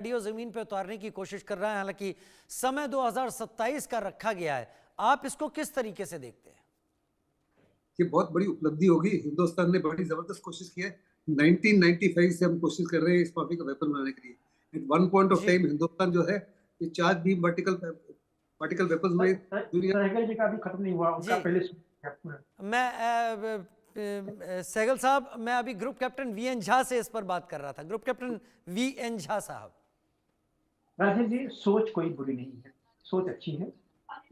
गाड़ियों जमीन पे उतारने की कोशिश कर रहा है। हालांकि समय 2027 का रखा गया है, आप इसको किस तरीके से देखते हैं? ये बहुत बड़ी उपलब्धि होगी। हिंदुस्तान ने बड़ी जबरदस्त कोशिश की है। 1995 से हम कोशिश कर रहे हैं इस टॉपिक का वेपन बनाने के लिए। एट वन पॉइंट ऑफ जी। टाइम हिंदुस्तान जो है ये charge beam vertical particle weapons में दुनिया। सहगल जी का भी खत्म नहीं हुआ, उनका जी, पहले पूरा। मैं सहगल साहब, मैं अभी group captain V N Jha से इस पर बात कर रहा था। Group captain V N Jha साहब। राजेश जी, सोच कोई बुरी नहीं है, सोच अच्छी है।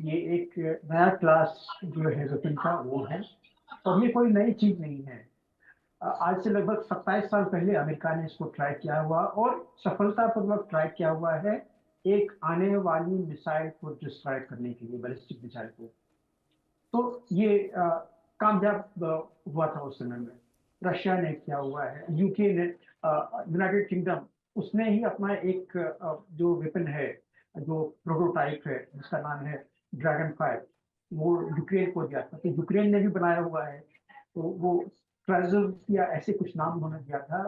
ये एक नया क्लास जो है वेपन का वो है, और ये कोई नई चीज नहीं है। आज से लगभग 27 साल पहले अमेरिका ने इसको ट्राई किया हुआ और सफलतापूर्वक ट्राई किया हुआ है, एक आने वाली मिसाइल को डिस्ट्रॉय करने के लिए, बैलिस्टिक मिसाइल को। तो ये कामयाब हुआ था उस समय में। रशिया ने किया हुआ है, यूके ने, यूनाइटेड किंगडम, उसने ही अपना एक जो वेपन है, जो प्रोटोटाइप है जिसका नाम है ड्रैगन 5, वो यूक्रेन को दिया था। तो यूक्रेन ने भी बनाया हुआ है, तो वो ट्रेजर या ऐसे कुछ नाम उन्होंने दिया था।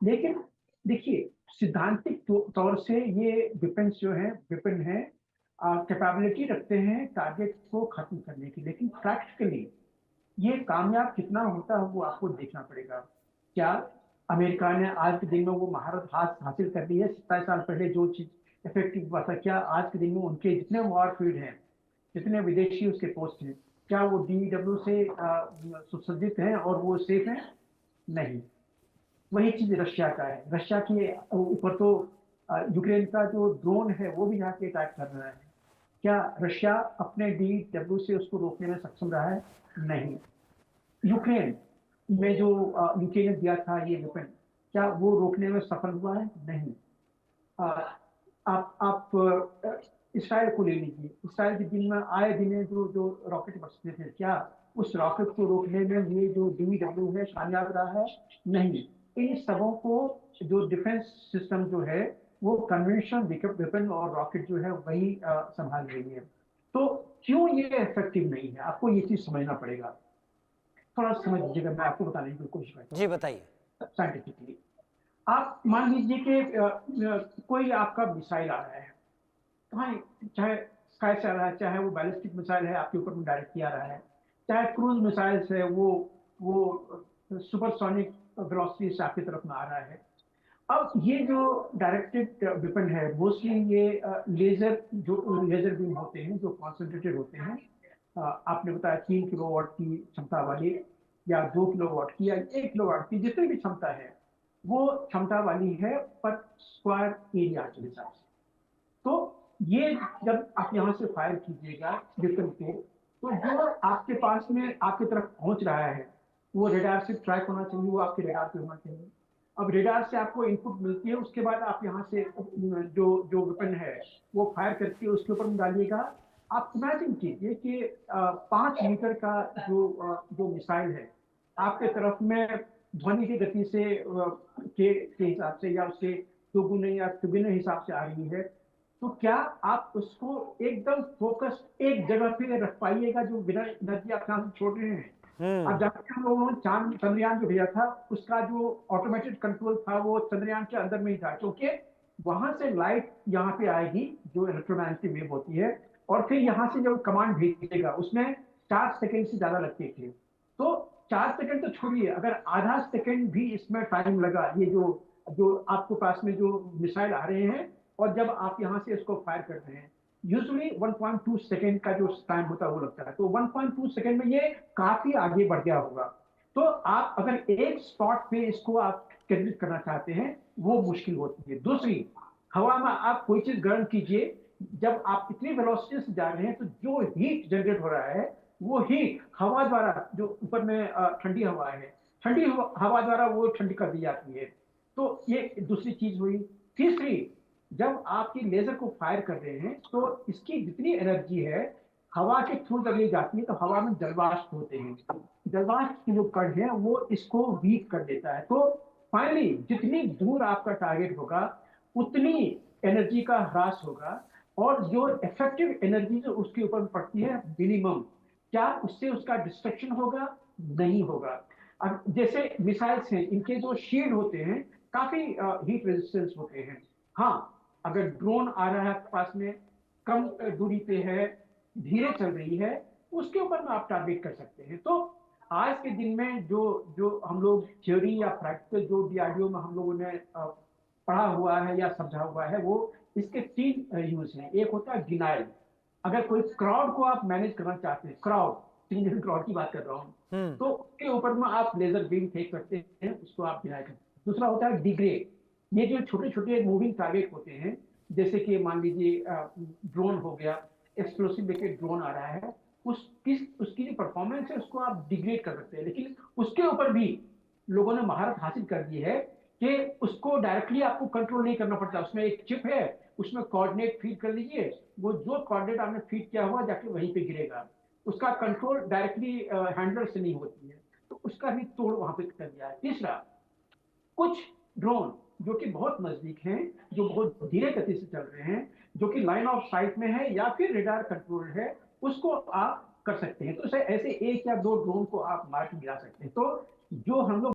लेकिन देखिए, सिद्धांतिक तौर से ये वेपन्स जो है, वेपन है, कैपेबिलिटी रखते हैं टारगेट को खत्म करने की। लेकिन प्रैक्टिकली ये कामयाब कितना होता है वो आपको देखना पड़ेगा। क्या अमेरिका ने आज के दिन में वो महारत हासिल कर ली है? 27 साल पहले जो चीज इफेक्टिव हुआ था, क्या आज के दिन में उनके जितने वॉरफील्ड हैं, जितने विदेशी उसके पोस्ट हैं, क्या वो DEW से सुसज्जित हैं और वो सेफ हैं? नहीं। वही चीज रशिया का है। रशिया के ऊपर तो यूक्रेन का जो ड्रोन है वो भी यहाँ के अटैक कर रहा है। क्या रशिया अपने DEW से उसको रोकने में सक्षम रहा है? नहीं। यूक्रेन में जो यूक्रेन ने दिया था ये वेपन, क्या वो रोकने में सफल हुआ है? नहीं। आप इसराइल को ले लीजिए। इसराइल के दिन में आए दिन जो जो रॉकेट बरसते थे, क्या उस रॉकेट को रोकने में ये जो DEW है कामयाब रहा है? नहीं। इन सबों को जो डिफेंस सिस्टम जो है वो कन्वेंशनल वेपन और रॉकेट जो है वही संभाल रही है। तो क्यों ये इफेक्टिव नहीं है, आपको ये चीज समझना पड़ेगा। थोड़ा समझ लीजिएगा, मैं आपको बताने की कोशिश करता जी, हूँ बताइए। साइंटिफिकली। आप मान लीजिए कि कोई आपका मिसाइल आ रहा है, चाहे स्काई से आ रहा है, चाहे वो बैलिस्टिक मिसाइल है आपके ऊपर में डायरेक्ट किया रहा है, चाहे क्रूज मिसाइल्स है, वो सुपरसोनिक वेलोसिटी से आपकी तरफ में आ रहा है। अब ये जो डायरेक्टेड वेपन है, मोस्टली ये लेजर बीम होते हैं जो कॉन्सेंट्रेटेड होते हैं। आपने बताया 3 किलोवाट की क्षमता वाली, या 2 किलोवाट की, या 1 किलोवाट की, जितनी भी क्षमता है वो क्षमता वाली है पर स्क्वायर एरिया के हिसाब से। तो ये जब आप यहाँ से फायर कीजिएगा वेपन को, तो जो आपके पास में आपकी तरफ पहुंच रहा है वो रेडार से ट्रैक होना चाहिए, वो आपके रेडार पे होना चाहिए। अब रेडार से आपको इनपुट मिलती है, उसके बाद आप यहाँ से जो जो वेपन है वो फायर करके उसके ऊपर में डालिएगा। आप इमेजिन कीजिए कि 5 मीटर का जो मिसाइल है आपके तरफ में ध्वनि की गति से के हिसाब से, या उससे दोगुने या तिगुने हिसाब से आ रही है, तो क्या आप उसको एकदम फोकस एक जगह पे रख पाइएगा जो बिना एनर्जी आप यहाँ से छोड़ रहे हैं? आप जानते हैं, हम लोगों ने चंद्रयान जो भेजा था उसका जो ऑटोमेटेड कंट्रोल था वो चंद्रयान के अंदर में ही था, क्योंकि वहां से लाइट यहाँ पे आएगी जो इलेक्ट्रोमैग्नेटिक वेव होती है, और फिर यहाँ से जब कमांड भेजेगा उसमें 4 सेकंड से ज्यादा लगते थे। तो 4 सेकंड तो छोड़िए, अगर आधा सेकंड भी इसमें टाइम लगा, ये जो जो आपके पास में जो मिसाइल आ रहे हैं और जब आप यहाँ से इसको फायर कर रहे हैं, यूजुअली 1.2 सेकेंड का जो टाइम होता है वो लगता है। तो 1.2 सेकेंड में ये काफी आगे बढ़ गया होगा। तो आप अगर एक स्पॉट पे इसको आप केंद्रित करना चाहते हैं वो मुश्किल होती है। दूसरी, हवा में आप कोई चीज गर्म कीजिए, जब आप इतनी वेलोसिटी से जा रहे हैं तो जो हीट जनरेट हो रहा है वो हीट हवा द्वारा, जो ऊपर में ठंडी हवा है, ठंडी हवा द्वारा वो ठंडी कर दी जाती है। तो ये दूसरी चीज हुई। तीसरी, जब आप ये लेजर को फायर कर रहे हैं तो इसकी जितनी एनर्जी है हवा के थ्रू जब ये जाती है तो हवा में जलवाष्प होते हैं, जलवाष्प के जो कण है वो इसको वीक कर देता है। तो फाइनली जितनी दूर आपका टारगेट होगा उतनी एनर्जी का ह्रास होगा, और जो इफेक्टिव एनर्जी जो उसके ऊपर पड़ती है मिनिमम, क्या उससे उसका डिस्ट्रक्शन होगा? नहीं होगा। अब जैसे मिसाइल्स हैं, इनके जो शील्ड होते हैं काफी हीट रेजिस्टेंस होते हैं, हाँ, अगर ड्रोन आ रहा है आपके पास में, कम दूरी पे है, धीरे चल रही है, उसके ऊपर में आप टारगेट कर सकते हैं। तो आज के दिन में जो जो हम लोग थ्योरी या प्रैक्टिकल जो डीआरडीओ में हम लोगों ने पढ़ा हुआ है या समझा हुआ है, वो इसके 3 यूज हैं। एक होता है डिनायल, अगर कोई क्राउड को आप मैनेज करना चाहते हैं, क्राउड, सिंगल क्राउड की बात कर रहा हूँ, तो उसके ऊपर में आप लेजर बीम फेंक सकते हैं, उसको आप डिनाय कर। दूसरा होता है डिग्रेड, ये जो छोटे छोटे मूविंग टारगेट होते हैं, जैसे कि मान लीजिए ड्रोन हो गया, एक्सप्लोसिव लेके ड्रोन आ रहा है, उसकी जो परफॉर्मेंस है उसको आप डिग्रेड कर सकते हैं, लेकिन उसके ऊपर भी लोगों ने महारत हासिल कर दी है कि उसको डायरेक्टली आपको कंट्रोल नहीं करना पड़ता। उसमें एक चिप है, उसमें कोऑर्डिनेट फीड कर लीजिए, वो जो कोऑर्डिनेट आपने फीड किया हुआ जाके वहीं पे गिरेगा, उसका कंट्रोल डायरेक्टली हैंडलर से नहीं होती है, तो उसका भी तोड़ वहां पे कर दिया है। तीसरा, कुछ ड्रोन जो कि बहुत नजदीक हैं, जो बहुत धीरे गति से चल रहे हैं, जो कि लाइन ऑफ साइट में है या फिर रेडार कंट्रोल है, उसको आप कर सकते हैं। तो ऐसे 1 या 2 ड्रोन को आप मार के गिरा सकते हैं। तो जो हम लोग